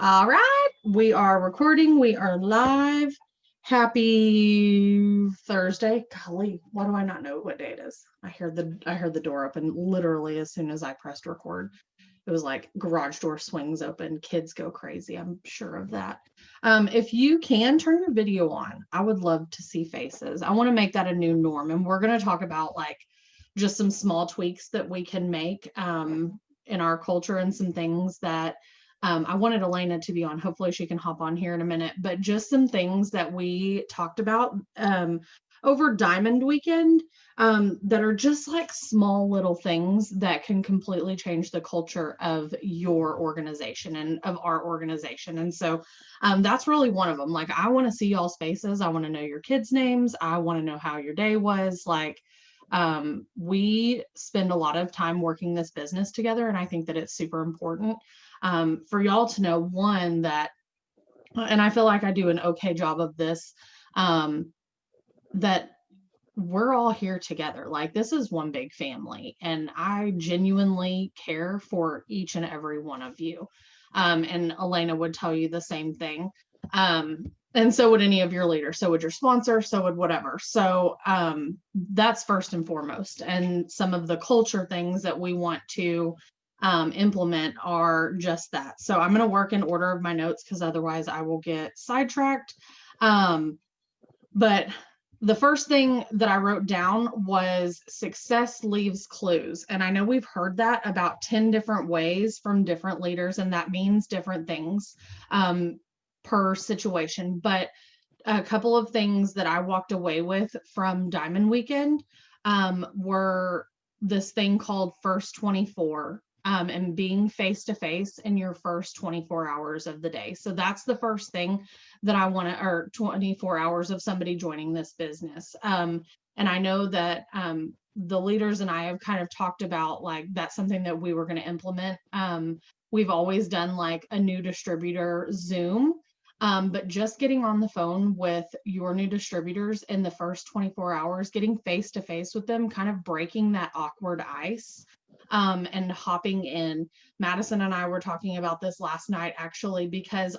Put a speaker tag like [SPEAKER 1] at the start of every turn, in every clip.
[SPEAKER 1] All right, we are recording. We are live. Happy Thursday. Golly, why do I not know what day it is? I heard the door open literally as soon as I pressed record. It was like garage door swings open, kids go crazy. I'm sure of that. If you can turn your video on, I would love to see faces. I want to make that a new norm, and we're going to talk about like just some small tweaks that we can make in our culture and some things that I wanted Elena to be on. Hopefully, she can hop on here in a minute, but just some things that we talked about over Diamond Weekend that are just like small little things that can completely change the culture of your organization and of our organization. And so that's really one of them. Like, I want to see y'all's faces. I want to know your kids' names. I want to know how your day was. Like, we spend a lot of time working this business together, and I think that it's super important for y'all to know, one, that, and I feel like I do an okay job of this, that we're all here together. Like, this is one big family, and I genuinely care for each and every one of you. And Elena would tell you the same thing. And so would any of your leaders, so would your sponsor, so would whatever. So that's first and foremost. And some of the culture things that we want to implement are just that. So I'm going to work in order of my notes because otherwise I will get sidetracked. But the first thing that I wrote down was success leaves clues. And I know we've heard that about 10 different ways from different leaders, and that means different things per situation. But a couple of things that I walked away with from Diamond Weekend were this thing called First 24. And being face to face in your first 24 hours of the day. So that's the first thing that I want to, or 24 hours of somebody joining this business. And I know that the leaders and I have kind of talked about like that's something that we were going to implement. We've always done like a new distributor Zoom. But just getting on the phone with your new distributors in the first 24 hours, getting face to face with them, kind of breaking that awkward ice and hopping in. Madison and I were talking about this last night, actually, because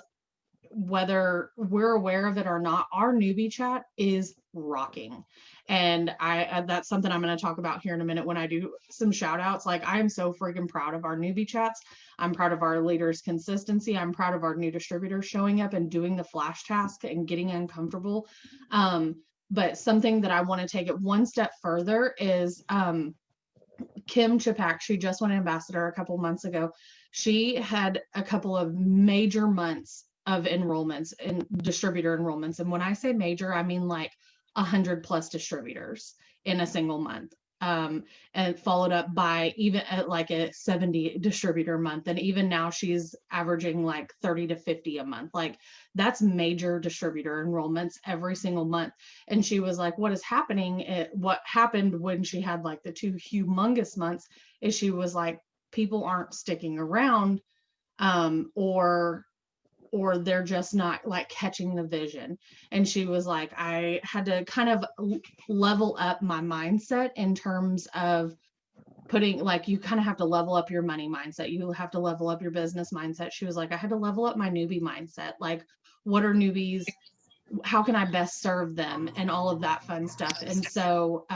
[SPEAKER 1] whether we're aware of it or not, our newbie chat is rocking. And that's something I'm going to talk about here in a minute when I do some shout outs. Like, I am so freaking proud of our newbie chats. I'm proud of our leaders' consistency. I'm proud of our new distributors showing up and doing the flash task and getting uncomfortable. But something that I want to take it one step further is Kim Chipak. She just went ambassador a couple months ago. She had a couple of major months of enrollments and distributor enrollments. And when I say major, I mean like 100 plus distributors in a single month. And followed up by even at like a 70 distributor month. And even now she's averaging like 30 to 50 a month. Like, that's major distributor enrollments every single month. And she was like, what is happening? What happened when she had like the two humongous months is she was like, people aren't sticking around, or they're just not like catching the vision. And she was like, I had to kind of level up my mindset in terms of putting, like, you kind of have to level up your money mindset. You have to level up your business mindset. She was like, I had to level up my newbie mindset. Like, what are newbies? How can I best serve them? And all of that fun stuff. And so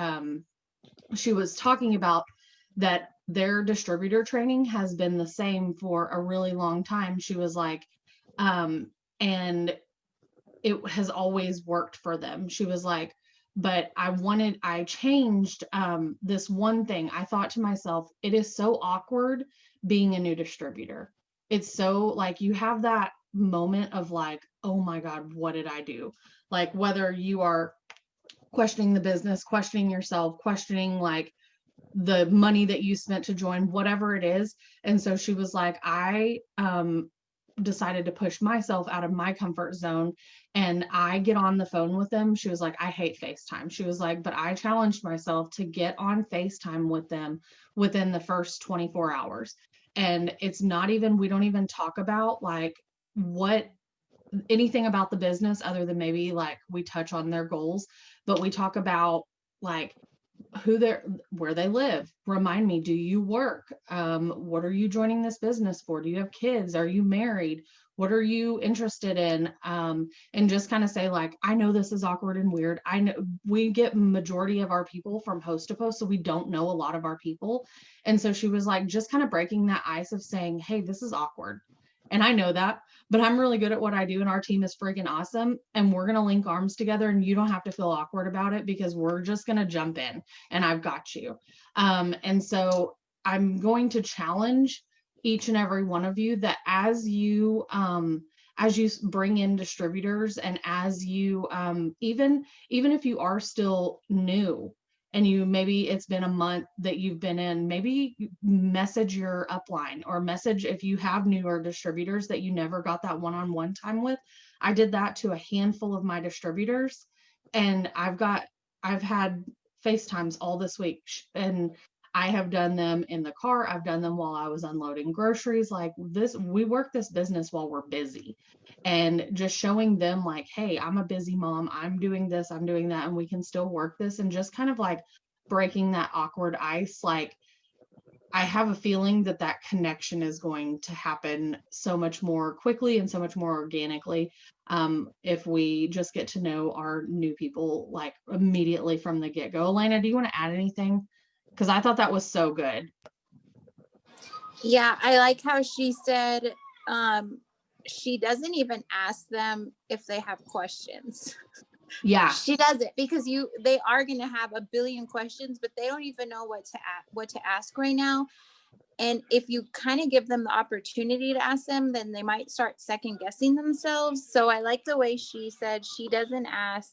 [SPEAKER 1] she was talking about that their distributor training has been the same for a really long time. She was like, and it has always worked for them. She was like, but I changed this one thing. I thought to myself, it is so awkward being a new distributor. It's so like you have that moment of like, oh my God, what did I do? Like, whether you are questioning the business, questioning yourself, questioning like the money that you spent to join, whatever it is. And so she was like, I decided to push myself out of my comfort zone, and I get on the phone with them. She was like, I hate FaceTime. She was like, but I challenged myself to get on FaceTime with them within the first 24 hours. And it's not even, we don't even talk about like what anything about the business other than maybe like we touch on their goals, but we talk about like where they live. Remind me, do you work? What are you joining this business for? Do you have kids? Are you married? What are you interested in? And just kind of say like, I know this is awkward and weird. I know we get majority of our people from post to post, so we don't know a lot of our people. And so she was like, just kind of breaking that ice of saying, hey, this is awkward. And I know that, but I'm really good at what I do, and our team is freaking awesome. And we're going to link arms together, and you don't have to feel awkward about it because we're just going to jump in and I've got you. And so I'm going to challenge each and every one of you that as you bring in distributors, and as you even if you are still new, and you maybe it's been a month that you've been in, maybe message your upline, or message if you have newer distributors that you never got that one-on-one time with. I did that to a handful of my distributors, and I've had FaceTimes all this week, and I have done them in the car. I've done them while I was unloading groceries. Like this, we work this business while we're busy, and just showing them like, hey, I'm a busy mom. I'm doing this, I'm doing that, and we can still work this, and just kind of like breaking that awkward ice. Like, I have a feeling that that connection is going to happen so much more quickly and so much more organically, if we just get to know our new people like immediately from the get-go. Elena, do you want to add anything? Because I thought that was so good.
[SPEAKER 2] Yeah, I like how she said she doesn't even ask them if they have questions.
[SPEAKER 1] Yeah,
[SPEAKER 2] she doesn't, because they are going to have a billion questions, but they don't even know what to ask right now. And if you kind of give them the opportunity to ask them, then they might start second guessing themselves. So I like the way she said she doesn't ask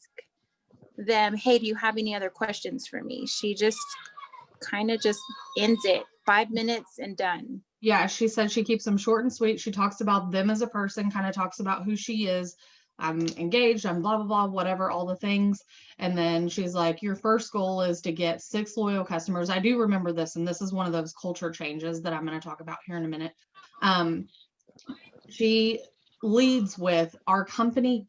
[SPEAKER 2] them, hey, do you have any other questions for me? She just kind of just ends it 5 minutes and done.
[SPEAKER 1] Yeah, she said she keeps them short and sweet. She talks about them as a person, kind of talks about who she is. I'm engaged, I'm blah, blah, blah, whatever, all the things. And then she's like, your first goal is to get 6 loyal customers. I do remember this, and this is one of those culture changes that I'm going to talk about here in a minute. She leads with, our company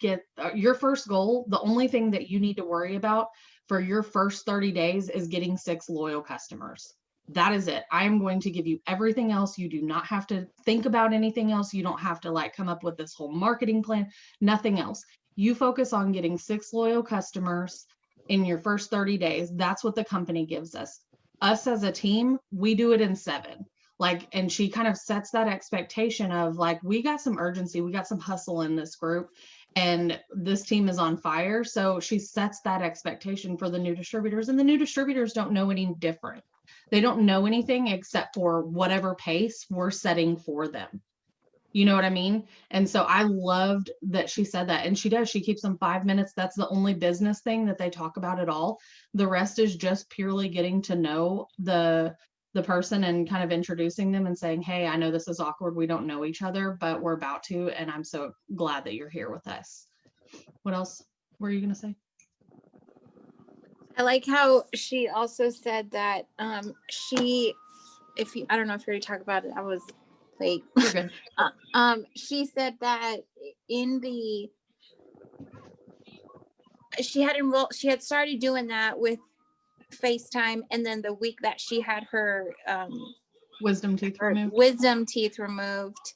[SPEAKER 1] your first goal, the only thing that you need to worry about for your first 30 days is getting 6 loyal customers. That is it. I am going to give you everything else. You do not have to think about anything else. You don't have to like come up with this whole marketing plan, nothing else. You focus on getting 6 loyal customers in your first 30 days. That's what the company gives us. Us as a team, we do it in 7. Like, and she kind of sets that expectation of like, we got some urgency, we got some hustle in this group, and this team is on fire. So she sets that expectation for the new distributors, and the new distributors don't know any different. They don't know anything except for whatever pace we're setting for them. You know what I mean? And so I loved that she said that. And she does, she keeps them 5 minutes. That's the only business thing that they talk about at all. The rest is just purely getting to know the person and kind of introducing them and saying, hey, I know this is awkward. We don't know each other, but we're about to, and I'm so glad that you're here with us. What else were you going to say?
[SPEAKER 2] I like how she also said that I don't know if you already talked about it, I was late.
[SPEAKER 1] You're good.
[SPEAKER 2] She said that she had started doing that with FaceTime, and then the week that she had her
[SPEAKER 1] wisdom teeth
[SPEAKER 2] removed,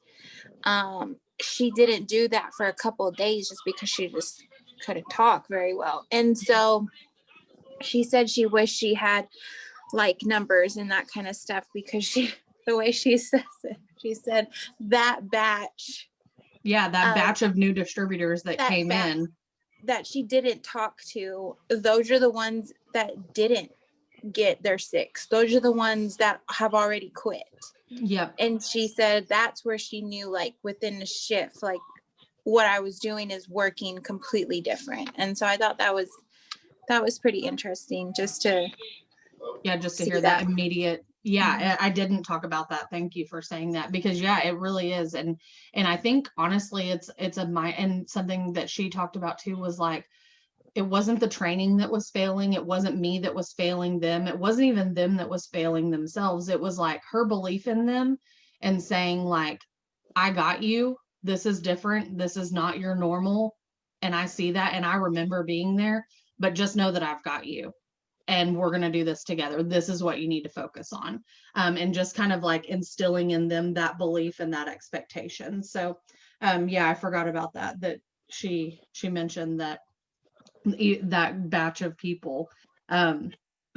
[SPEAKER 2] she didn't do that for a couple of days just because she just couldn't talk very well. And so she said she wished she had like numbers and that kind of stuff, because the way she says it, she said that batch.
[SPEAKER 1] Yeah, that batch of new distributors that came in
[SPEAKER 2] that she didn't talk to, those are the ones that didn't get their 6. Those are the ones that have already quit.
[SPEAKER 1] Yep.
[SPEAKER 2] And she said that's where she knew, like within the shift, like what I was doing is working completely different. And so I thought that was pretty interesting just to
[SPEAKER 1] hear that immediate. Yeah, I didn't talk about that. Thank you for saying that, because yeah, it really is. And I think honestly, it's and something that she talked about too was like, it wasn't the training that was failing. It wasn't me that was failing them. It wasn't even them that was failing themselves. It was like her belief in them and saying like, I got you. This is different. This is not your normal. And I see that. And I remember being there, but just know that I've got you. and we're going to do this together. This is what you need to focus on. And just kind of like instilling in them that belief and that expectation. So yeah, I forgot about that she mentioned that that batch of people.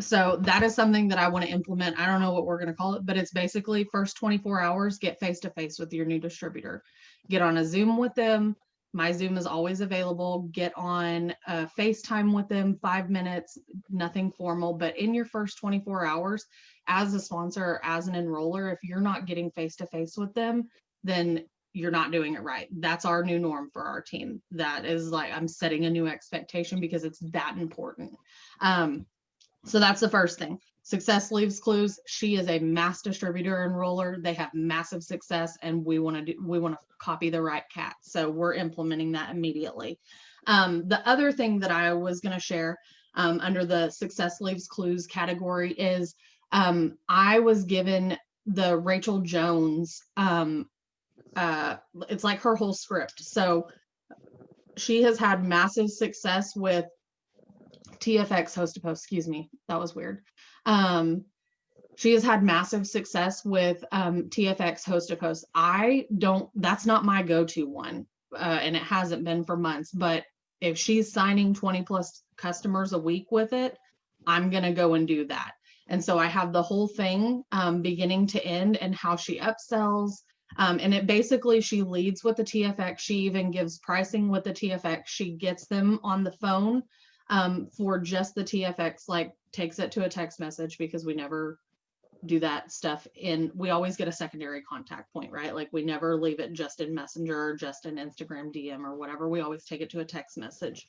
[SPEAKER 1] So that is something that I want to implement. I don't know what we're going to call it, but it's basically first 24 hours, get face to face with your new distributor, get on a Zoom with them. My Zoom is always available. Get on FaceTime with them, 5 minutes, nothing formal, but in your first 24 hours as a sponsor, or as an enroller, if you're not getting face to face with them, then you're not doing it right. That's our new norm for our team. That is like, I'm setting a new expectation because it's that important. So that's the first thing. Success leaves clues. She is a mass distributor enroller. They have massive success, and we want to copy the right cat. So we're implementing that immediately. The other thing that I was going to share under the success leaves clues category is I was given the Rachel Jones. It's like her whole script. So she has had massive success with TFX host to post, excuse me, that was weird. She has had massive success with TFX host to post. That's not my go-to one, and it hasn't been for months, but if she's signing 20 plus customers a week with it, I'm going to go and do that. And so I have the whole thing beginning to end and how she upsells. And it basically, she leads with the TFX. She even gives pricing with the TFX. She gets them on the phone for just the TFX, like takes it to a text message, because we never do that stuff we always get a secondary contact point, right? Like we never leave it just in Messenger or just in Instagram DM or whatever. We always take it to a text message.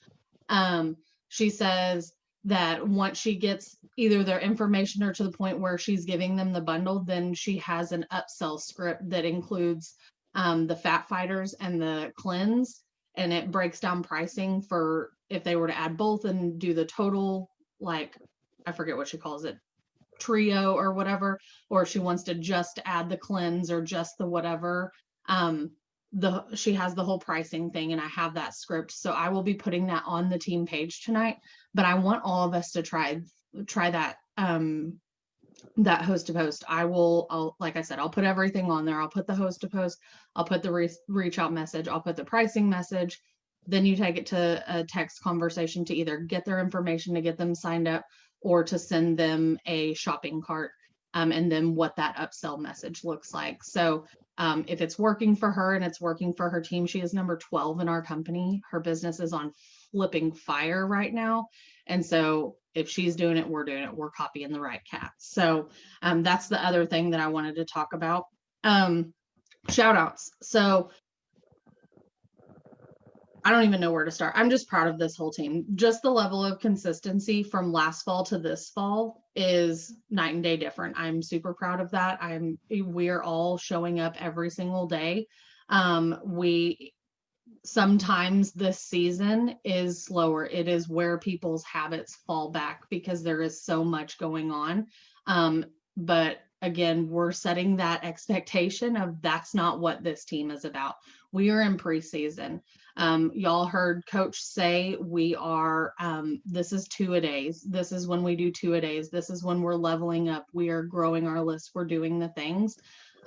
[SPEAKER 1] She says that once she gets either their information or to the point where she's giving them the bundle, then she has an upsell script that includes the fat fighters and the cleanse, and it breaks down pricing for if they were to add both and do the total, like I forget what she calls it, trio or whatever, or if she wants to just add the cleanse or just the whatever. She has the whole pricing thing, and I have that script. So I will be putting that on the team page tonight, but I want all of us to try that that host to post. I'll like I said, I'll put everything on there. I'll put the host to post, I'll put the reach out message, I'll put the pricing message. Then you take it to a text conversation to either get their information to get them signed up or to send them a shopping cart, and then what that upsell message looks like. So if it's working for her and it's working for her team, she is number 12 in our company. Her business is on flipping fire right now. And so if she's doing it, we're doing it. We're copying the right cat. So that's the other thing that I wanted to talk about. Shout outs. So I don't even know where to start. I'm just proud of this whole team. Just the level of consistency from last fall to this fall is night and day different. I'm super proud of that. We're all showing up every single day. Sometimes this season is slower. It is where people's habits fall back because there is so much going on. But again, we're setting that expectation of that's not what this team is about. We are in preseason. Y'all heard Coach say we are, this is 2-a-days. This is when we do 2-a-days. This is when we're leveling up. We are growing our list. We're doing the things.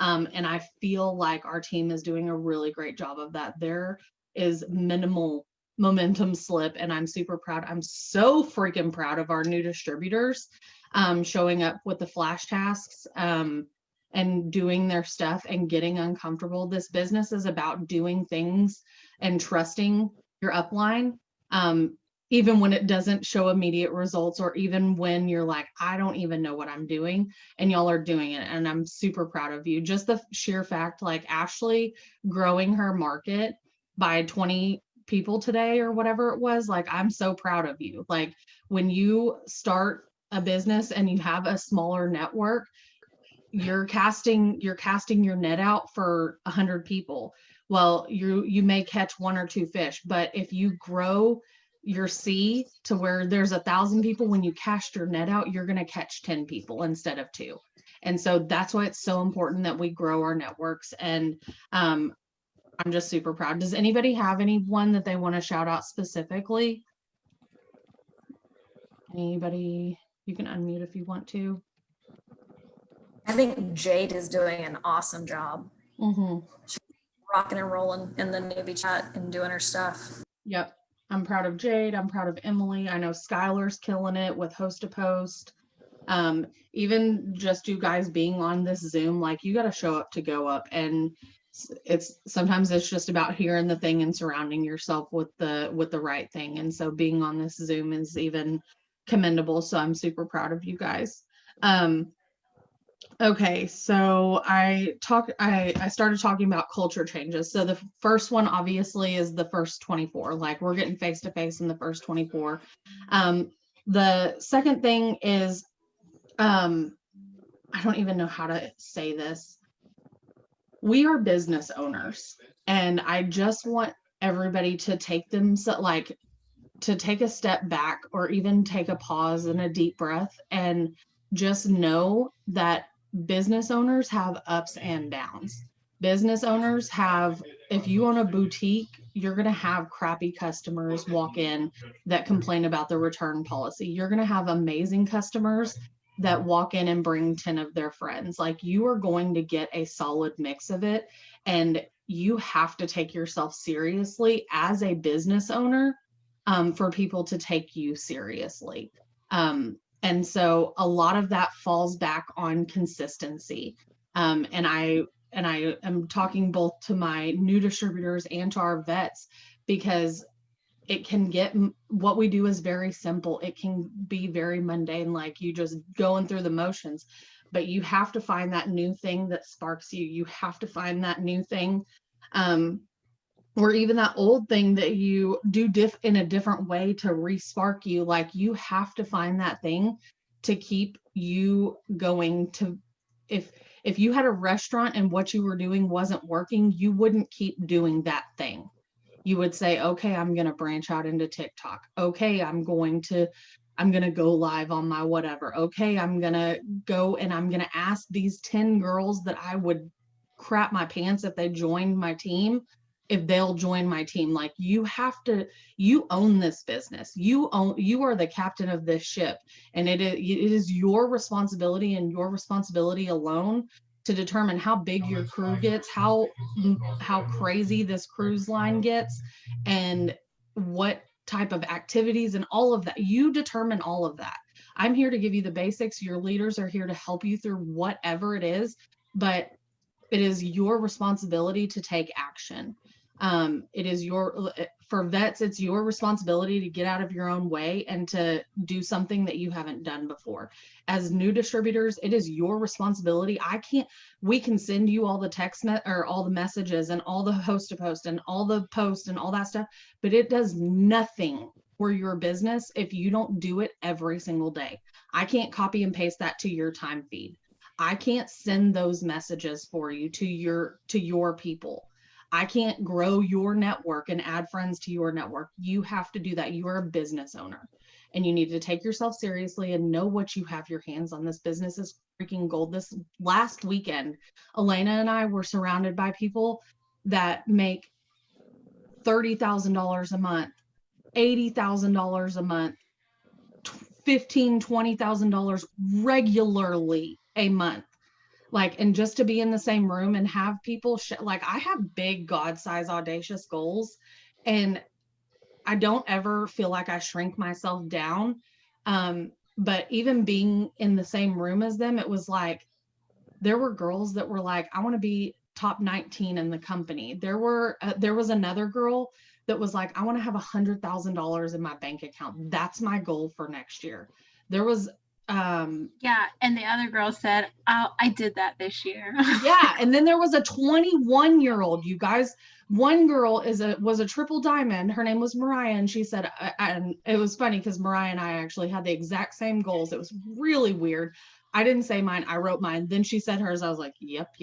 [SPEAKER 1] And I feel like our team is doing a really great job of that. There is minimal momentum slip, and I'm super proud. I'm so freaking proud of our new distributors showing up with the flash tasks and doing their stuff and getting uncomfortable. This business is about doing things and trusting your upline, even when it doesn't show immediate results, or even when you're like, I don't even know what I'm doing, and y'all are doing it. And I'm super proud of you. Just the sheer fact, like Ashley growing her market by 20 people today or whatever it was, like, I'm so proud of you. Like when you start a business and you have a smaller network, you're casting your net out for 100 people. Well, you may catch 1 or 2 fish, but if you grow your sea to where there's 1,000 people, when you cast your net out, you're going to catch 10 people instead of 2. And so that's why it's so important that we grow our networks. And I'm just super proud. Does anybody have anyone that they want to shout out specifically? Anybody? You can unmute if you want to.
[SPEAKER 3] I think Jade is doing an awesome job. She's rocking and rolling in the newbie chat and doing her stuff.
[SPEAKER 1] Yep. I'm proud of Jade. I'm proud of Emily. I know Skylar's killing it with host to post. Even just you guys being on this Zoom, like, you got to show up to go up, and it's sometimes it's just about hearing the thing and surrounding yourself with the right thing. And so being on this Zoom is even commendable. So I'm super proud of you guys. Okay, so I started talking about culture changes. So the first one obviously is the first 24, like we're getting face to face in the first 24. The second thing is, I don't even know how to say this. We are business owners, and I just want everybody to take to take a step back, or even take a pause and a deep breath, and just know that business owners have ups and downs. Business owners have, if you own a boutique, you're going to have crappy customers walk in that complain about the return policy. You're going to have amazing customers that walk in and bring 10 of their friends. Like, you are going to get a solid mix of it. And you have to take yourself seriously as a business owner, for people to take you seriously. And so a lot of that falls back on consistency. And I am talking both to my new distributors and to our vets, because it can get, what we do is very simple. It can be very mundane, like you just going through the motions, but you have to find that new thing that sparks you. You have to find that new thing, or even that old thing that you do in a different way to re-spark you. Like, you have to find that thing to keep you going. To, if you had a restaurant and what you were doing wasn't working, you wouldn't keep doing that thing. You would say, okay, I'm going to branch out into TikTok. Okay, I'm going to go live on my whatever. Okay, I'm going to go and I'm going to ask these 10 girls that I would crap my pants if they joined my team, if they'll join my team. Like, you own this business. You are the captain of this ship, and it is your responsibility, and your responsibility alone, to determine how big your crew gets, how crazy this cruise line gets, and what type of activities and all of that. You determine all of that. I'm here to give you the basics. Your leaders are here to help you through whatever it is, but it is your responsibility to take action. It is for vets, it's your responsibility to get out of your own way and to do something that you haven't done before. As new distributors, it is your responsibility. We can send you all the or all the messages and all the host to post and all the posts and all that stuff, but it does nothing for your business if you don't do it every single day. I can't copy and paste that to your time feed. I can't send those messages for you to your people. I can't grow your network and add friends to your network. You have to do that. You are a business owner, and you need to take yourself seriously and know what you have your hands on. This business is freaking gold. This last weekend, Elena and I were surrounded by people that make $30,000 a month, $80,000 a month, $15,000, $20,000 regularly a month. Like, and just to be in the same room and have people like, I have big God-sized audacious goals, and I don't ever feel like I shrink myself down. But even being in the same room as them, it was like, there were girls that were like, I want to be top 19 in the company. There was another girl that was like, I want to have $100,000 in my bank account. That's my goal for next year. There was
[SPEAKER 4] yeah, and the other girl said, oh, I did that this year.
[SPEAKER 1] Yeah, and then there was a 21-year-old, you guys. One girl was a triple diamond. Her name was Mariah, and she said, and it was funny because Mariah and I actually had the exact same goals. It was really weird. I didn't say mine, I wrote mine. Then she said hers. I was like, yep.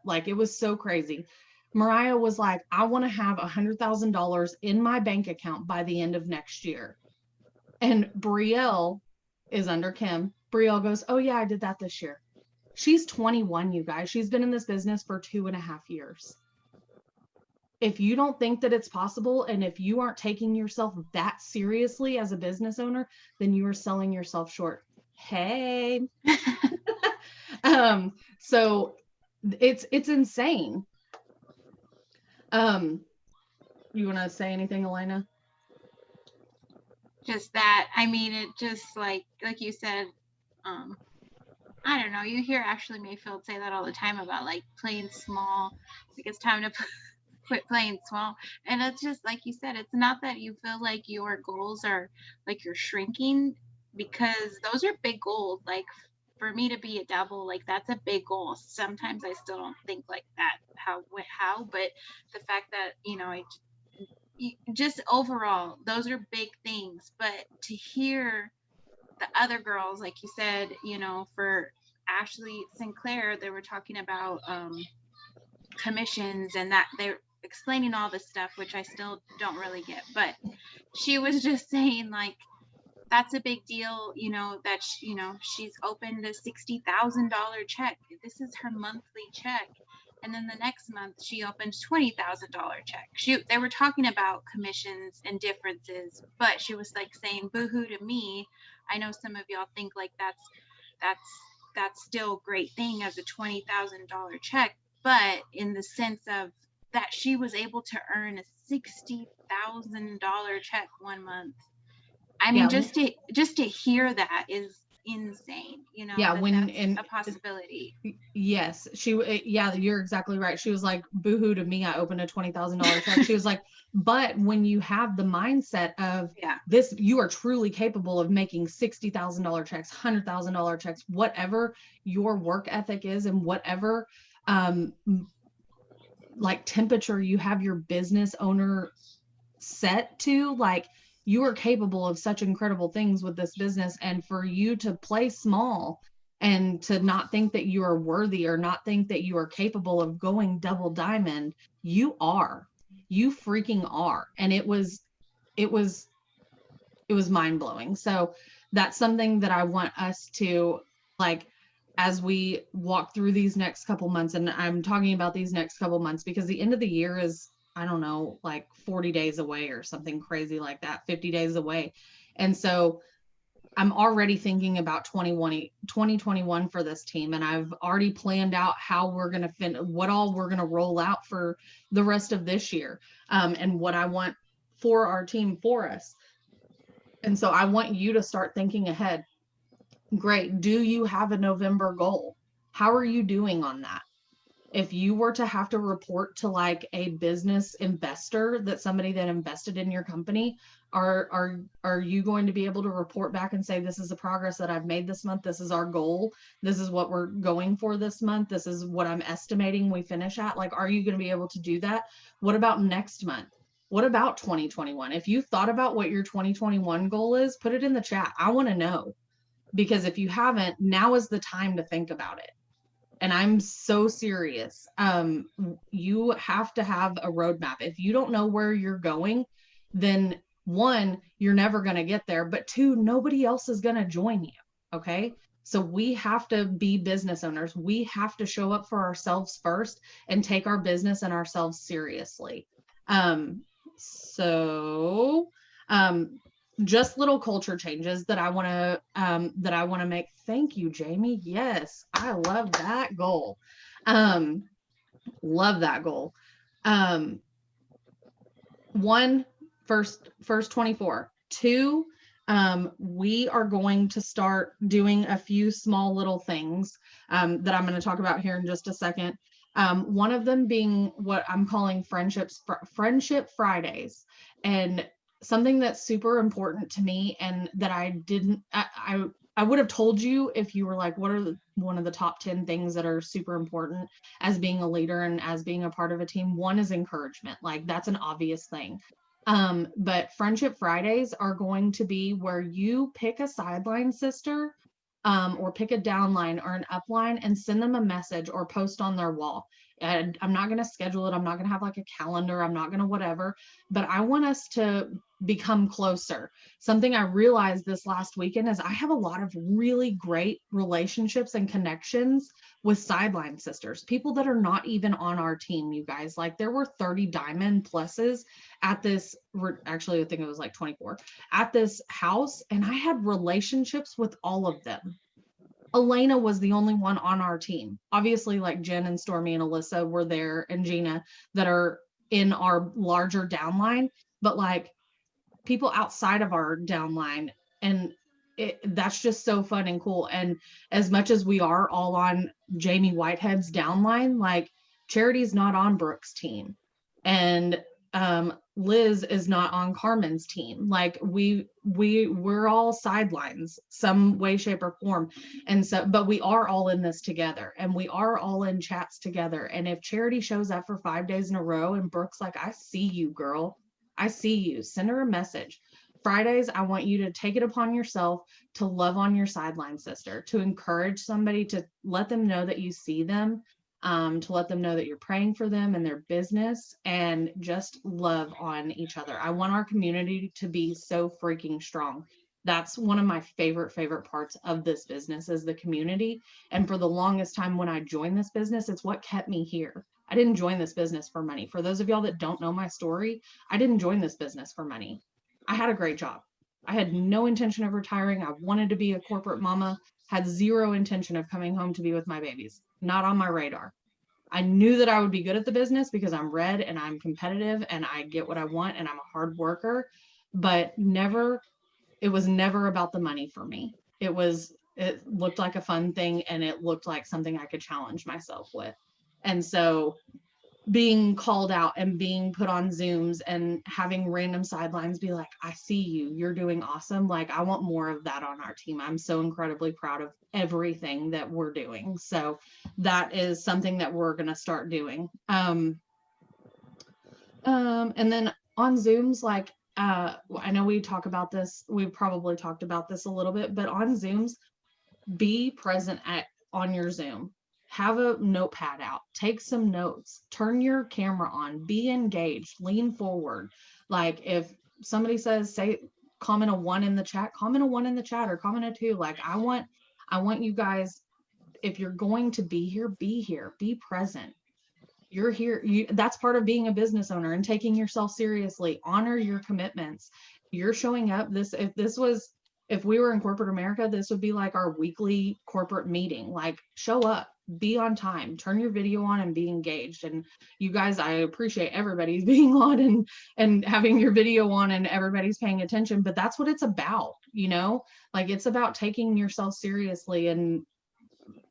[SPEAKER 1] Like, it was so crazy. Mariah was like, I want to have $100,000 in my bank account by the end of next year. And Brielle is under Kim. Brielle goes, oh yeah, I did that this year. She's 21, you guys. She's been in this business for 2.5 years. if you don't think that it's possible, and if you aren't taking yourself that seriously as a business owner, then you are selling yourself short. Hey. So it's insane. You want to say anything, Elena?
[SPEAKER 4] Just that, I mean, it just like you said, I don't know, you hear Ashley Mayfield say that all the time about like playing small. Like it's time to quit playing small. And it's just like you said, it's not that you feel like your goals are like you're shrinking, because those are big goals. Like for me to be a double, like that's a big goal. Sometimes I still don't think like that, how, but the fact that, you know, just overall, those are big things. But to hear the other girls, like you said, you know, for Ashley Sinclair, they were talking about commissions, and that they're explaining all this stuff, which I still don't really get. But she was just saying, like, that's a big deal, you know, that you know, she's opened a $60,000 check. This is her monthly check. And then the next month she opens $20,000 check. They were talking about commissions and differences, but she was like saying, boohoo to me. I know some of y'all think like that's still a great thing as a $20,000 check, but in the sense of that she was able to earn a $60,000 check one month. I mean, just to hear that is insane, you know.
[SPEAKER 1] Yeah,
[SPEAKER 4] that's a possibility.
[SPEAKER 1] Yes, yeah, you're exactly right. She was like, boohoo to me, I opened a $20,000 check. She was like, but when you have the mindset of this, you are truly capable of making $60,000 checks, $100,000 checks, whatever your work ethic is, and whatever like temperature you have your business owner set to, like, you are capable of such incredible things with this business. And for you to play small and to not think that you are worthy, or not think that you are capable of going double diamond, you freaking are. And it was mind-blowing. So that's something that I want us to, like, as we walk through these next couple months, and I'm talking about these next couple months because the end of the year is, I don't know, like 40 days away or something crazy like that, 50 days away. And so I'm already thinking about 2021 for this team. And I've already planned out how we're going to what all we're going to roll out for the rest of this year, and what I want for our team for us. And so I want you to start thinking ahead. Great. Do you have a November goal? How are you doing on that? If you were to have to report to like a business investor, that somebody that invested in your company, are you going to be able to report back and say, this is the progress that I've made this month, this is our goal, this is what we're going for this month, this is what I'm estimating we finish at? Like, are you going to be able to do that? What about next month? What about 2021? If you thought about what your 2021 goal is, put it in the chat. I want to know, because if you haven't, now is the time to think about it. And I'm so serious. You have to have a roadmap. If you don't know where you're going, then one, you're never going to get there. But two, nobody else is going to join you. Okay. So we have to be business owners. We have to show up for ourselves first and take our business and ourselves seriously. Just little culture changes that I want to make. Thank you, Jamie. Yes, I love that goal. Love that goal. One, first 24. Two, we are going to start doing a few small little things that I'm going to talk about here in just a second. One of them being what I'm calling Friendship Fridays. And something that's super important to me, and that I would have told you if you were like, what are one of the top 10 things that are super important as being a leader and as being a part of a team? One is encouragement. Like, that's an obvious thing. But Friendship Fridays are going to be where you pick a sideline sister, or pick a downline or an upline, and send them a message or post on their wall. And I'm not going to schedule it. I'm not going to have like a calendar. I'm not going to whatever, but I want us to become closer. Something I realized this last weekend is I have a lot of really great relationships and connections with sideline sisters, people that are not even on our team, you guys. Like there were 30 diamond pluses at this, actually, I think it was like 24 at this house, and I had relationships with all of them. Elena was the only one on our team. Obviously, like Jen and Stormy and Alyssa were there, and Gina, that are in our larger downline, but like people outside of our downline, and that's just so fun and cool. And as much as we are all on Jamie Whitehead's downline, like Charity's not on Brooke's team, and Liz is not on Carmen's team. Like we're all sidelines some way, shape, or form. And so, but we are all in this together, and we are all in chats together. And if Charity shows up for 5 days in a row and Brooke's like, I see you, girl, I see you, send her a message. Fridays, I want you to take it upon yourself to love on your sideline sister, to encourage somebody, to let them know that you see them, to let them know that you're praying for them and their business, and just love on each other. I want our community to be so freaking strong. That's one of my favorite parts of this business is the community. And for the longest time when I joined this business, it's what kept me here. I didn't join this business for money. For those of y'all that don't know my story, I didn't join this business for money. I had a great job. I had no intention of retiring. I wanted to be a corporate mama, had zero intention of coming home to be with my babies. Not on my radar. I knew that I would be good at the business because I'm red and I'm competitive and I get what I want and I'm a hard worker, but it was never about the money for me. It looked like a fun thing, and it looked like something I could challenge myself with. And so being called out and being put on Zooms and having random sidelines be like, I see you, you're doing awesome. Like, I want more of that on our team. I'm so incredibly proud of everything that we're doing. So that is something that we're going to start doing. And then on Zooms, like, I know we talk about this, we've probably talked about this a little bit, but on Zooms, be present on your Zoom. Have a notepad out, take some notes, turn your camera on, be engaged, lean forward. Like if somebody says, comment a 1 in the chat, comment a 1 in the chat, or comment a 2. Like I want you guys, if you're going to be here, be present. You're here. That's part of being a business owner and taking yourself seriously. Honor your commitments. You're showing up. If we were in corporate America, this would be like our weekly corporate meeting. Like, show up, be on time, turn your video on, and be engaged. And you guys, I appreciate everybody's being on and having your video on and everybody's paying attention, but that's what it's about, like it's about taking yourself seriously. And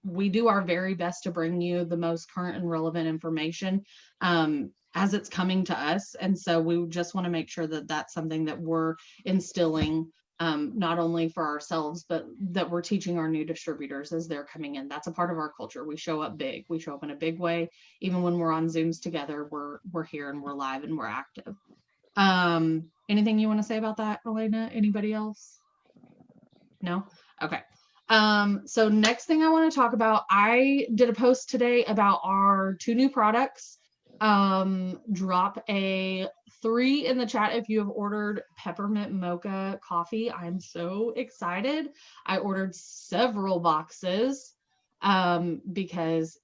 [SPEAKER 1] we do our very best to bring you the most current and relevant information as it's coming to us. And so we just want to make sure that that's something that we're instilling, not only for ourselves, but that we're teaching our new distributors as they're coming in. That's a part of our culture. We show up big. We show up in a big way. Even when we're on Zooms together, we're here and we're live and we're active. Anything you want to say about that, Elena? Anybody else? No? Okay. So next thing I want to talk about, I did a post today about our 2 new products. Drop a 3 in the chat if you have ordered peppermint mocha coffee. I'm so excited. I ordered several boxes because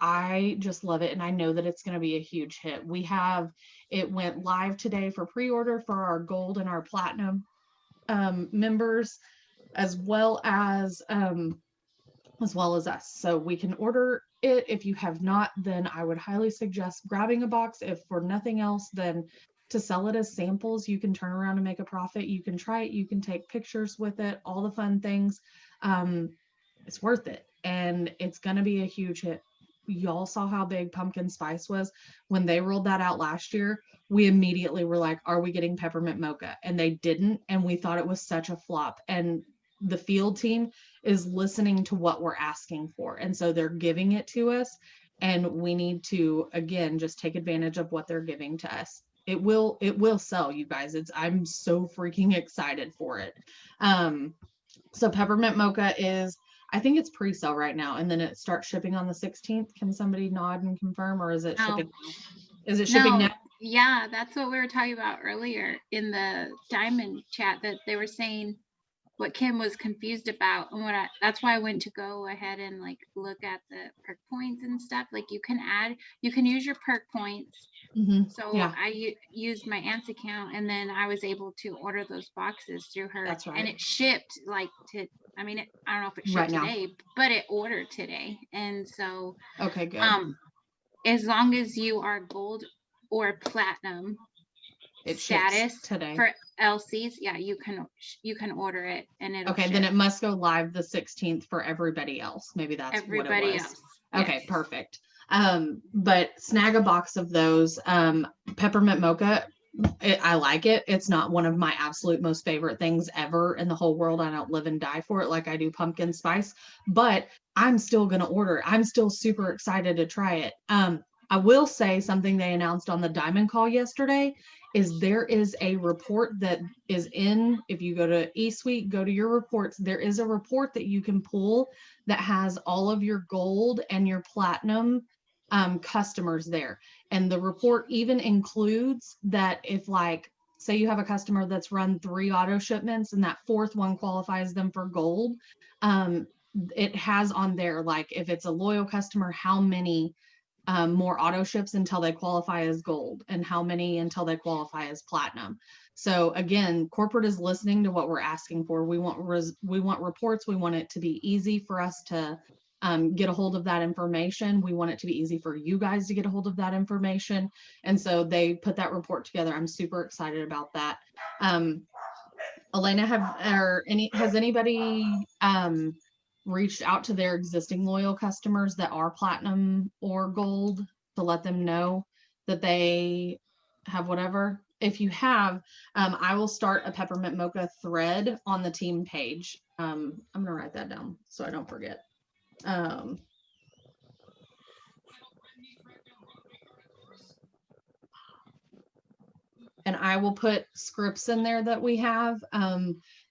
[SPEAKER 1] I just love it, and I know that it's going to be a huge hit. It went live today for pre-order for our gold and our platinum members, as well as us. So we can order it. If you have not, then I would highly suggest grabbing a box. If for nothing else, then to sell it as samples. You can turn around and make a profit. You can try it. You can take pictures with it, all the fun things. It's worth it. And it's going to be a huge hit. Y'all saw how big pumpkin spice was when they rolled that out last year. We immediately were like, are we getting peppermint mocha? And they didn't. And we thought it was such a flop. And the field team is listening to what we're asking for. And so they're giving it to us. And we need to, again, just take advantage of what they're giving to us. It will sell, you guys. I'm so freaking excited for it. So peppermint mocha is I think it's pre-sale right now, and then it starts shipping on the 16th. Can somebody nod and confirm, or is it shipping? Is it shipping now?
[SPEAKER 4] Yeah, that's what we were talking about earlier in the diamond chat, that they were saying what Kim was confused about, and that's why I went to go ahead and like look at the perk points and stuff. Like you can use your perk points. So yeah. I used my aunt's account, and then I was able to order those boxes through her. That's right. And it shipped like to, I mean, I don't know if it shipped today, but it ordered today. And so, okay, good. As long as you are gold or platinum status today for LCs, yeah, you can order it, and it'll ship. Then it must go live the 16th for everybody else. Maybe that's everybody what it was. Else. Okay, yes. Perfect. But snag a box of those. Peppermint mocha, I like it. It's not one of my absolute most favorite things ever in the whole world. I don't live and die for it like I do pumpkin spice, but I'm still gonna order it. I'm still super excited to try it. I will say something they announced on the Diamond Call yesterday is there is a report that is in, if you go to eSuite, go to your reports, there is a report that you can pull that has all of your gold and your platinum customers there. And the report even includes that if, like, say you have a customer that's run 3 auto shipments and that 4th one qualifies them for gold, it has on there, like, if it's a loyal customer, how many more auto ships until they qualify as gold, and how many until they qualify as platinum. So again, corporate is listening to what we're asking for. We want reports. We want it to be easy for us to get a hold of that information. We want it to be easy for you guys to get a hold of that information. And so they put that report together. I'm super excited about that. Elena, has anybody reached out to their existing loyal customers that are platinum or gold to let them know that they have whatever? If you have, I will start a Peppermint Mocha thread on the team page. I'm gonna write that down so I don't forget. And I will put scripts in there that we have.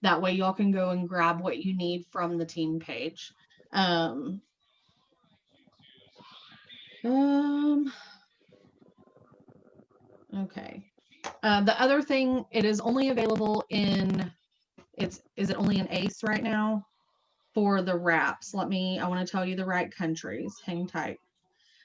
[SPEAKER 4] That way y'all can go and grab what you need from the team page. Okay. The other thing, it is only available in, is it only in ACE right now for the wraps? I want to tell you the right countries. Hang tight.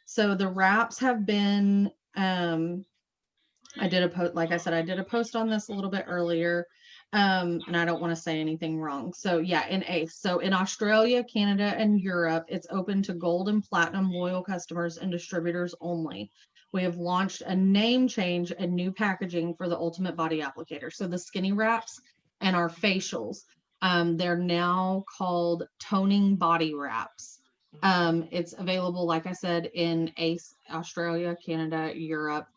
[SPEAKER 4] So the wraps have been, I did a post, like I said, I did a post on this a little bit earlier, and I don't want to say anything wrong. So yeah, in ACE. So in Australia, Canada, and Europe, it's open to gold and platinum loyal customers and distributors only. We have launched a name change and new packaging for the Ultimate Body Applicator. So the skinny wraps and our facials, they're now called toning body wraps. It's available, like I said, in ACE, Australia, Canada, Europe.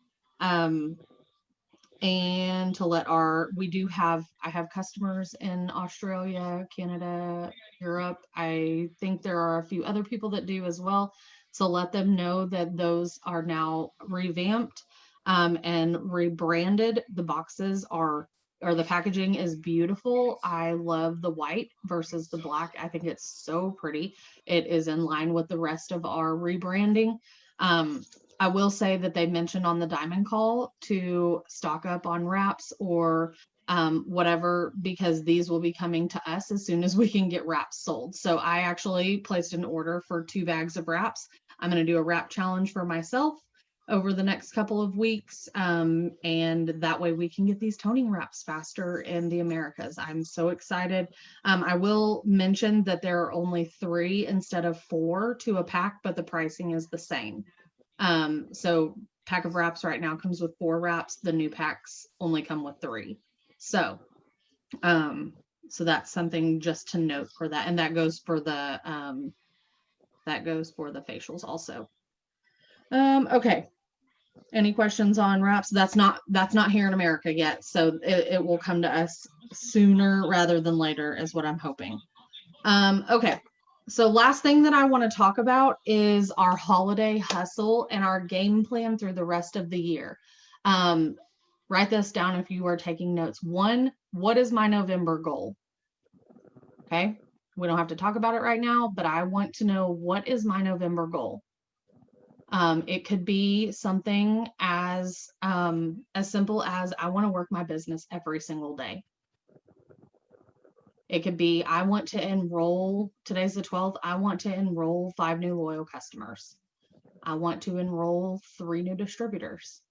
[SPEAKER 4] And to let I have customers in Australia, Canada, Europe. I think there are a few other people that do as well. So let them know that those are now revamped and rebranded. The boxes or the packaging is beautiful. I love the white versus the black. I think it's so pretty. It is in line with the rest of our rebranding. I will say that they mentioned on the Diamond Call to stock up on wraps or whatever, because these will be coming to us as soon as we can get wraps sold. So I actually placed an order for 2 bags of wraps. I'm going to do a wrap challenge for myself over the next couple of weeks. And that way we can get these toning wraps faster in the Americas. I'm so excited. I will mention that there are only 3 instead of 4 to a pack, but the pricing is the same. So pack of wraps right now comes with 4 wraps. The new packs only come with 3. So, so that's something just to note for that. And that goes for the facials also. Okay. Any questions on wraps? That's not here in America yet. So it will come to us sooner rather than later is what I'm hoping. Okay. So last thing that I want to talk about is our holiday hustle and our game plan through the rest of the year. Write this down if you are taking notes. 1, what is my November goal? Okay.
[SPEAKER 1] We don't have to talk about it right now, but I want to know, what is my November goal? It could be something as simple as, I want to work my business every single day. It could be, I want to enroll, today's the 12th, I want to enroll 5 new loyal customers. I want to enroll 3 new distributors.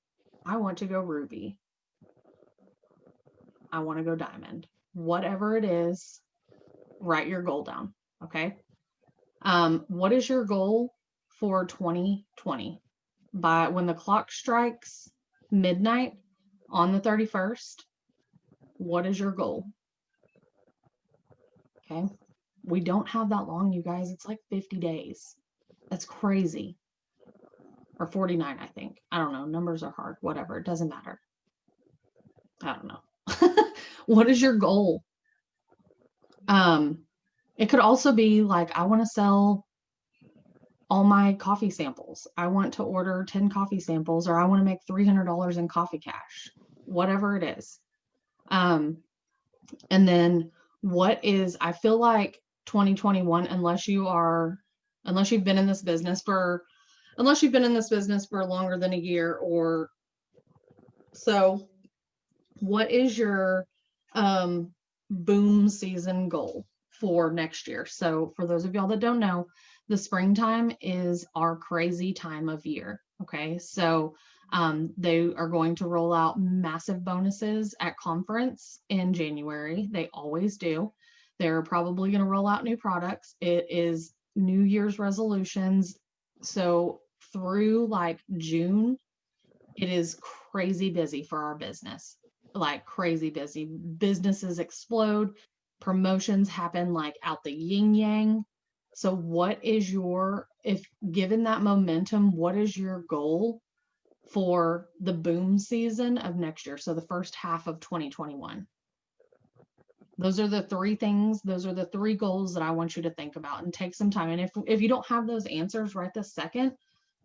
[SPEAKER 1] I want to go Ruby. I want to go Diamond. Whatever it is, write your goal down, okay? What is your goal for 2020? By when the clock strikes midnight on the 31st, what is your goal? Okay. We don't have that long, you guys. It's like 50 days. That's crazy. Or 49, I think. I don't know. Numbers are hard. Whatever. It doesn't matter. I don't know. What is your goal? It could also be like, I want to sell all my coffee samples. I want to order 10 coffee samples, or I want to make $300 in coffee cash, whatever it is. And then I feel like 2021, unless you've been in this business for longer than a year or so, what is your boom season goal for next year? So for those of y'all that don't know, the springtime is our crazy time of year. Okay. So they are going to roll out massive bonuses at conference in January. They always do. They're probably going to roll out new products. It is New Year's resolutions. So through like June, it is crazy busy for our business, like crazy busy. Businesses explode, promotions happen like out the yin yang. So what is if given that momentum, what is your goal for the boom season of next year? So the first half of 2021. Those are the 3 things. Those are the 3 goals that I want you to think about and take some time. And if you don't have those answers right this second,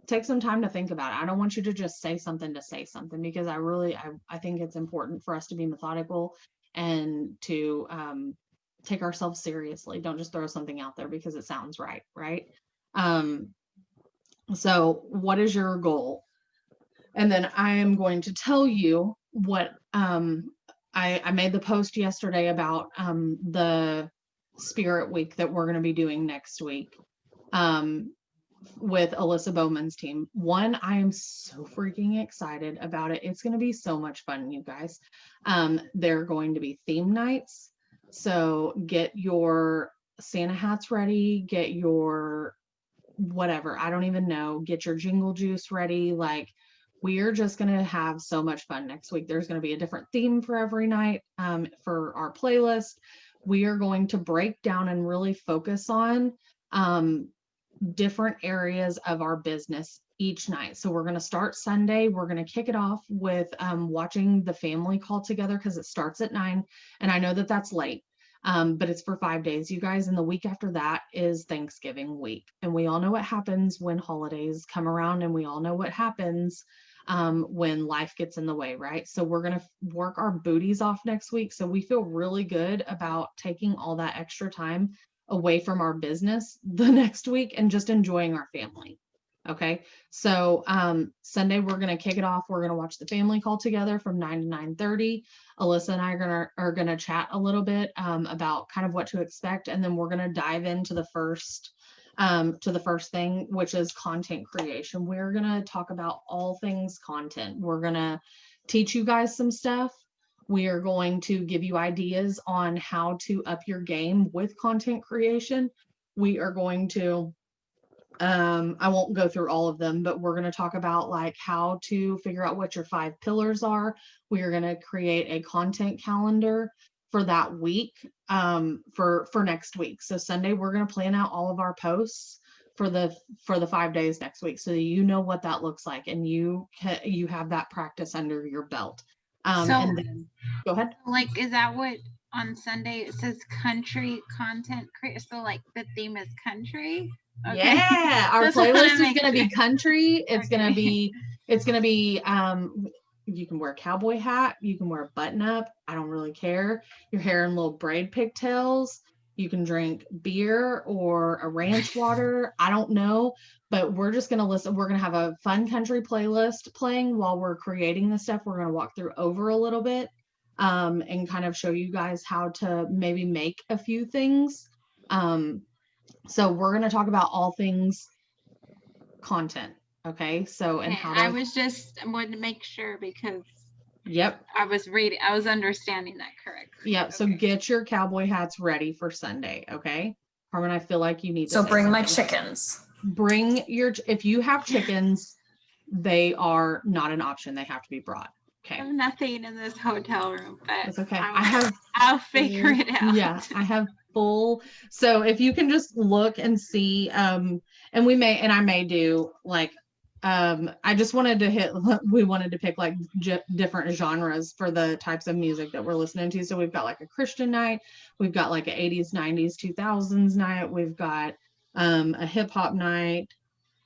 [SPEAKER 1] take some time to think about it. I don't want you to just say something to say something, because I think it's important for us to be methodical and to take ourselves seriously. Don't just throw something out there because it sounds right, right? So what is your goal? And then I am going to tell you what I made the post yesterday about the Spirit Week that we're going to be doing next week. With Alyssa Bowman's team. One, I am so freaking excited about it. It's going to be so much fun, you guys. They're going to be theme nights. So get your Santa hats ready, get your whatever, I don't even know, get your jingle juice ready. Like, we are just going to have so much fun next week. There's going to be a different theme for every night for our playlist. We are going to break down and really focus on different areas of our business each night. So we're going to start Sunday. We're going to kick it off with watching the family call together, because it starts at 9. And I know that that's late, but it's for 5 days, you guys. And the week after that is Thanksgiving week. And we all know what happens when holidays come around, and we all know what happens when life gets in the way, right? So we're going to work our booties off next week. So we feel really good about taking all that extra time away from our business the next week and just enjoying our family. Okay. So Sunday, we're going to kick it off. We're going to watch the family call together from 9 to 9:30. Alyssa and I are going to chat a little bit about kind of what to expect. And then we're going to dive into the first thing, which is content creation. We're going to talk about all things content. We're going to teach you guys some stuff. We are going to give you ideas on how to up your game with content creation. We are going to, I won't go through all of them, but we're going to talk about like how to figure out what your 5 pillars are. We are going to create a content calendar for that week, for next week. So Sunday, we're going to plan out all of our posts for the 5 days next week, so you know what that looks like, and you have that practice under your belt. And then go ahead.
[SPEAKER 4] Like, is that what on Sunday it says country content create? So like the theme is country. Okay.
[SPEAKER 1] Yeah, our playlist is going to be country. It's going to be you can wear a cowboy hat, you can wear a button up, I don't really care. Your hair in little braid pigtails. You can drink beer or a ranch water. I don't know, but we're just going to listen. We're going to have a fun country playlist playing while we're creating this stuff. We're going to walk through over a little bit and kind of show you guys how to maybe make a few things. So we're going to talk about all things content. Okay. So, and
[SPEAKER 4] Okay,
[SPEAKER 1] how
[SPEAKER 4] I
[SPEAKER 1] to,
[SPEAKER 4] wanted to make sure because
[SPEAKER 1] yep.
[SPEAKER 4] I was understanding that correctly.
[SPEAKER 1] Yep. So
[SPEAKER 4] Okay.
[SPEAKER 1] get your cowboy hats ready for Sunday. Okay. Carmen, I feel like you need to
[SPEAKER 3] So
[SPEAKER 1] say
[SPEAKER 3] bring my
[SPEAKER 1] something.
[SPEAKER 3] chickens.
[SPEAKER 1] Bring your, if you have chickens, they are not an option. They have to be brought.
[SPEAKER 4] I
[SPEAKER 1] Okay.
[SPEAKER 4] have nothing in this hotel room, but
[SPEAKER 1] That's okay.
[SPEAKER 4] I'll figure it out.
[SPEAKER 1] Yeah, I have full. So if you can just look and see, and I may do like, I just wanted to we wanted to pick like different genres for the types of music that we're listening to. So we've got like a Christian night, we've got like an 80s, 90s, 2000s night, we've got a hip hop night,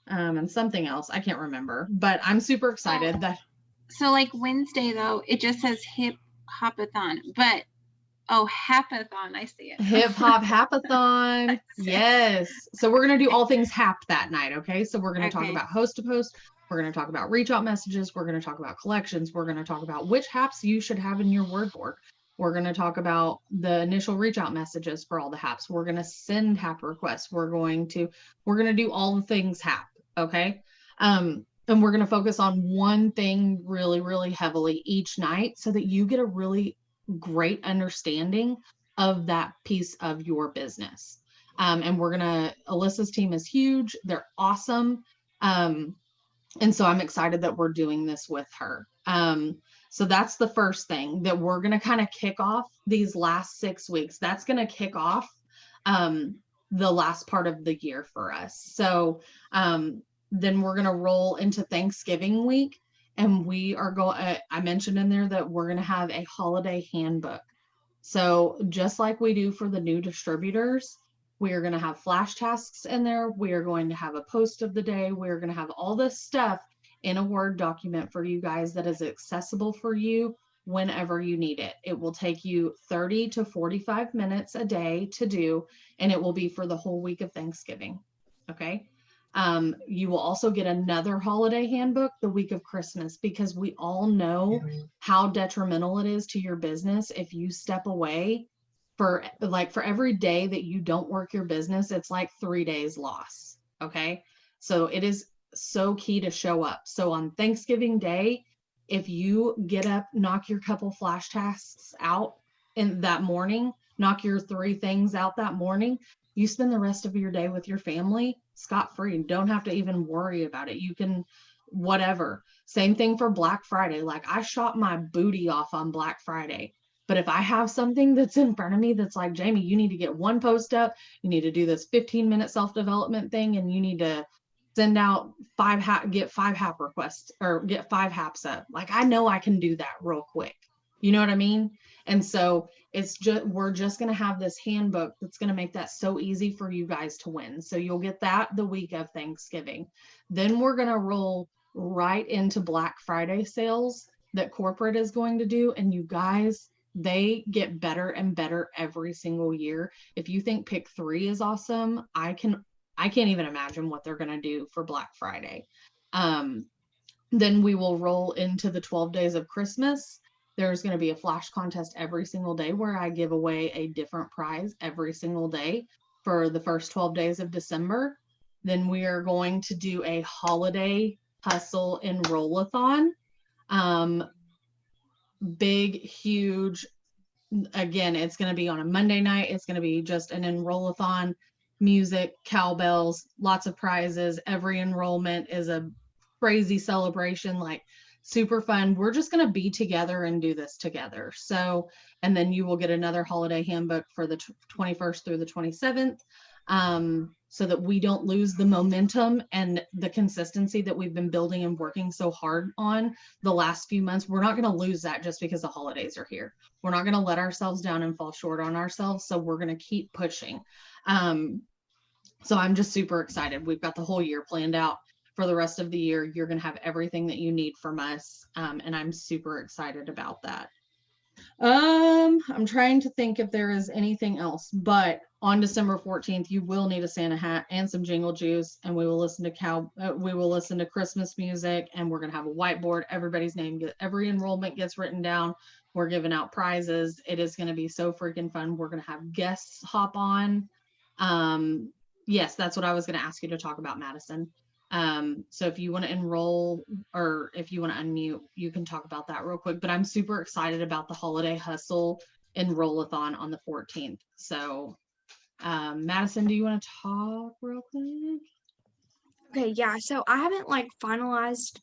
[SPEAKER 1] and something else. I can't remember, but I'm super excited that.
[SPEAKER 4] So like Wednesday though, it just says hip hopathon, but hapathon, I see it.
[SPEAKER 1] Hip hop hapathon. Yes. So we're going to do all things hap that night. Okay. So we're going to talk about host to post. We're going to talk about reach out messages. We're going to talk about collections. We're going to talk about which haps you should have in your word board. We're going to talk about the initial reach out messages for all the haps. We're going to send hap requests. We're going to do all the things hap. Okay. And we're going to focus on one thing really, really heavily each night so that you get a really great understanding of that piece of your business. And Alyssa's team is huge. They're awesome. And so I'm excited that we're doing this with her. So that's the first thing that we're going to kind of kick off these last 6 weeks. That's going to kick off the last part of the year for us. So then we're going to roll into Thanksgiving week. And we are going, I mentioned in there that we're going to have a holiday handbook. So just like we do for the new distributors, we are going to have flash tasks in there. We are going to have a post of the day. We're going to have all this stuff in a Word document for you guys that is accessible for you whenever you need it. It will take you 30 to 45 minutes a day to do, and it will be for the whole week of Thanksgiving. Okay. You will also get another holiday handbook the week of Christmas, because we all know how detrimental it is to your business if you step away for every day that you don't work your business. It's like 3 days loss. Okay. So it is so key to show up. So on Thanksgiving Day, if you get up, knock your couple flash tasks out in that morning, knock your 3 things out that morning, you spend the rest of your day with your family scot-free. Don't have to even worry about it. You can whatever. Same thing for Black Friday. Like, I shot my booty off on Black Friday. But if I have something that's in front of me that's like, Jamie, you need to get 1 post up, you need to do this 15-minute self-development thing, and you need to send out get 5 hap requests or get 5 haps up. Like, I know I can do that real quick. You know what I mean? And so we're just going to have this handbook that's going to make that so easy for you guys to win. So you'll get that the week of Thanksgiving. Then we're going to roll right into Black Friday sales that corporate is going to do. And you guys, they get better and better every single year. If you think Pick 3 is awesome, I can't even imagine what they're going to do for Black Friday. Then we will roll into the 12 days of Christmas. There's going to be a flash contest every single day where I give away a different prize every single day for the first 12 days of December. Then we are going to do a holiday hustle and roll-a-thon. Big, huge. Again, it's going to be on a Monday night. It's going to be just an enroll-a-thon, music, cowbells, lots of prizes. Every enrollment is a crazy celebration, like super fun. We're just going to be together and do this together. So, and then you will get another holiday handbook for the 21st through the 27th. So that we don't lose the momentum and the consistency that we've been building and working so hard on the last few months. We're not going to lose that just because the holidays are here. We're not going to let ourselves down and fall short on ourselves. So we're going to keep pushing. So I'm just super excited. We've got the whole year planned out. For the rest of the year, you're going to have everything that you need from us. And I'm super excited about that. I'm trying to think if there is anything else, but on December 14th, you will need a Santa hat and some jingle juice, and we will listen to Christmas music, and we're gonna have a whiteboard. Every enrollment gets written down. We're giving out prizes. It is gonna be so freaking fun. We're gonna have guests hop on. Yes, that's what I was gonna ask you to talk about, Madison. So if you want to enroll or if you want to unmute, you can talk about that real quick. But I'm super excited about the Holiday Hustle Enroll-a-thon on the 14th. So Madison, do you want to talk real quick?
[SPEAKER 5] Okay, yeah. So I haven't like finalized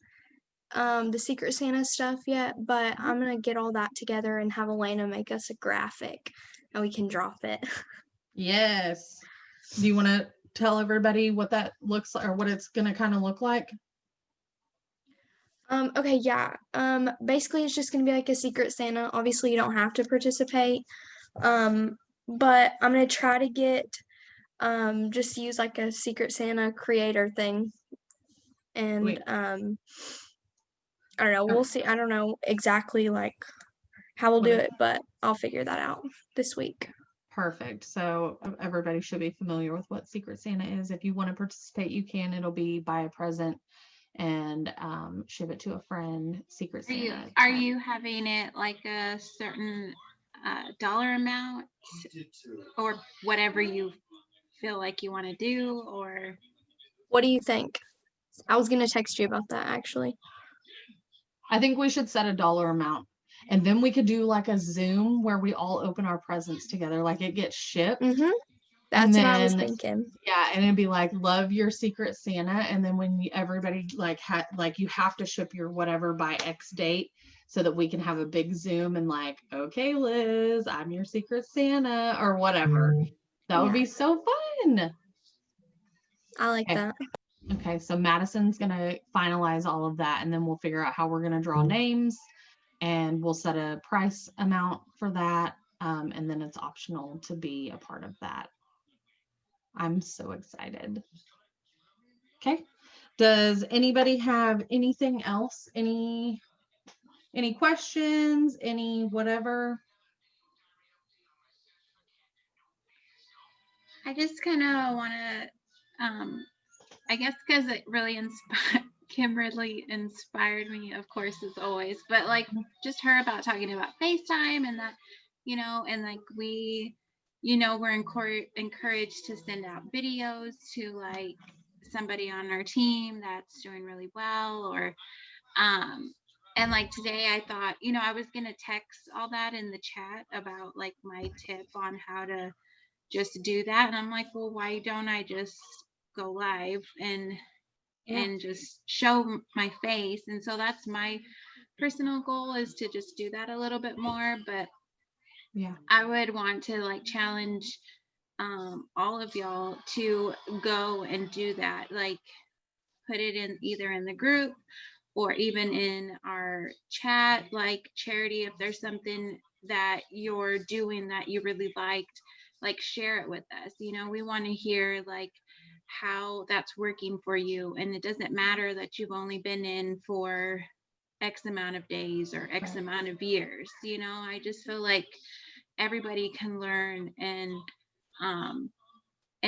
[SPEAKER 5] the Secret Santa stuff yet, but I'm gonna get all that together and have Elena make us a graphic and we can drop it.
[SPEAKER 1] Yes. Do you want to tell everybody what that looks like or what it's gonna kind of look like?
[SPEAKER 5] Okay, yeah. Basically it's just gonna be like a Secret Santa. Obviously you don't have to participate. But I'm gonna try to get just use like a Secret Santa creator thing. And
[SPEAKER 1] Wait.
[SPEAKER 5] I don't know, we'll see. I don't know exactly like how we'll do it, but I'll figure that out this week.
[SPEAKER 1] Perfect. So everybody should be familiar with what Secret Santa is. If you want to participate, you can. It'll be buy a present and ship it to a friend. Secret Santa.
[SPEAKER 4] Are you having it like a certain dollar amount or whatever you feel like you want to do? Or
[SPEAKER 5] what do you think? I was gonna text you about that actually.
[SPEAKER 1] I think we should set a dollar amount. And then we could do like a Zoom where we all open our presents together, like it gets shipped.
[SPEAKER 5] Mm-hmm. That's what I was thinking.
[SPEAKER 1] Yeah, and it'd be like, love your Secret Santa. And then when everybody like you have to ship your whatever by X date so that we can have a big Zoom and like, okay, Liz, I'm your Secret Santa or whatever. That would be so fun.
[SPEAKER 5] I like that.
[SPEAKER 1] Okay, so Madison's gonna finalize all of that and then we'll figure out how we're gonna draw names and we'll set a price amount for that. And then it's optional to be a part of that. I'm so excited. Okay. Does anybody have anything else? Any questions? Any whatever?
[SPEAKER 4] I just kind of want to, I guess because it really Kimberly inspired me, of course, as always, but like just her about talking about FaceTime and that, and like we're encouraged to send out videos to like somebody on our team that's doing really well or, and like today I thought, I was going to text all that in the chat about like my tip on how to just do that. And I'm like, well, why don't I just go live and just show my face? And so that's my personal goal, is to just do that a little bit more. But
[SPEAKER 1] yeah,
[SPEAKER 4] I would want to like challenge all of y'all to go and do that, like put it in either in the group or even in our chat, like Charity, if there's something that you're doing that you really liked, like share it with us. We want to hear like how that's working for you. And it doesn't matter that you've only been in for X amount of days or X amount of years. I just feel like everybody can learn and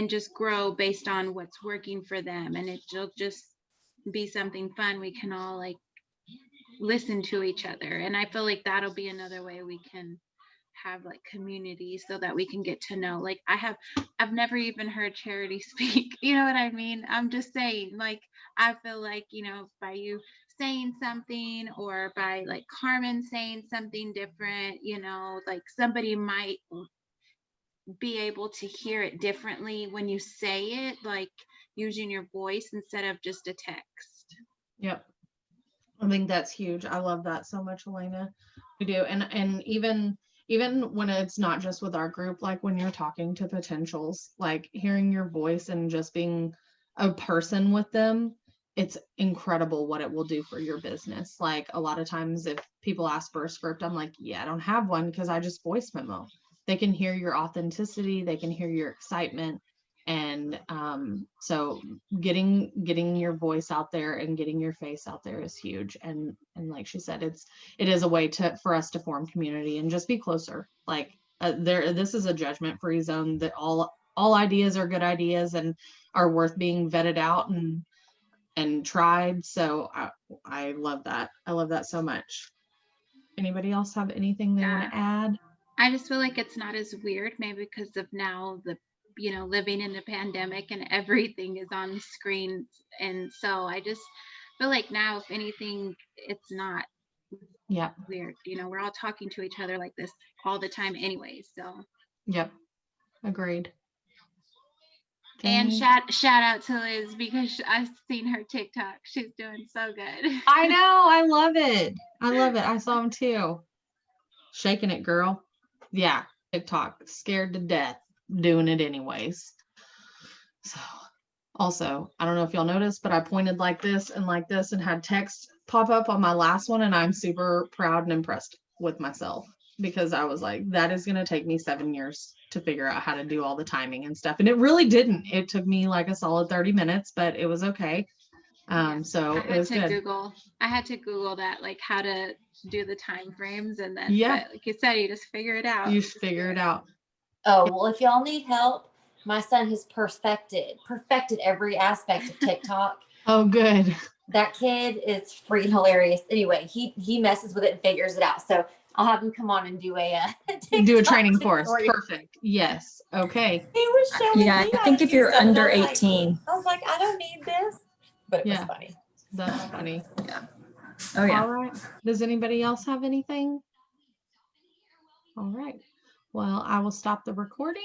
[SPEAKER 4] just grow based on what's working for them. And it'll just be something fun. We can all like listen to each other. And I feel like that'll be another way we can have like community so that we can get to know. Like I've never even heard Charity speak. You know what I mean? I'm just saying, like, I feel like, by you saying something or by like Carmen saying something different, like somebody might be able to hear it differently when you say it, like using your voice instead of just a text.
[SPEAKER 1] Yep. I think that's huge. I love that so much, Elena. We do. And even when it's not just with our group, like when you're talking to potentials, like hearing your voice and just being a person with them, it's incredible what it will do for your business. Like a lot of times if people ask for a script, I'm like, yeah, I don't have one because I just voice memo. They can hear your authenticity, they can hear your excitement, And so getting your voice out there and getting your face out there is huge. And like she said, it is a way for us to form community and just be closer. Like this is a judgment-free zone that all ideas are good ideas and are worth being vetted out and tried. So I love that. I love that so much. Anybody else have anything they want to add?
[SPEAKER 4] I just feel like it's not as weird, maybe because of now the, living in the pandemic and everything is on screens. And so I just feel like now, if anything, it's not weird. We're all talking to each other like this all the time anyway. So.
[SPEAKER 1] Yep. Agreed.
[SPEAKER 4] And shout out to Liz, because I've seen her TikTok. She's doing so good.
[SPEAKER 1] I know. I love it. I saw him too. Shaking it, girl. Yeah. TikTok. Scared to death. Doing it anyways. So also, I don't know if y'all noticed, but I pointed like this and had text pop up on my last one. And I'm super proud and impressed with myself, because I was like, that is going to take me 7 years to figure out how to do all the timing and stuff. And it really didn't. It took me like a solid 30 minutes, but it was okay. So it was good.
[SPEAKER 4] I had to Google that, like how to do the time frames. And then, like you said, you just figure it out.
[SPEAKER 1] You figure it out.
[SPEAKER 6] Oh, well, if y'all need help, my son has perfected every aspect of TikTok.
[SPEAKER 1] Oh, good.
[SPEAKER 6] That kid is freaking hilarious. Anyway, he messes with it and figures it out. So I'll have him come on and do a
[SPEAKER 1] training course. Perfect. Yes. Okay.
[SPEAKER 6] He was showing me.
[SPEAKER 3] I think if you're under 18.
[SPEAKER 6] I was like, I don't need this, but it was funny.
[SPEAKER 1] That's funny.
[SPEAKER 3] Yeah. Oh yeah.
[SPEAKER 1] All right. Does anybody else have anything? All right. Well, I will stop the recording.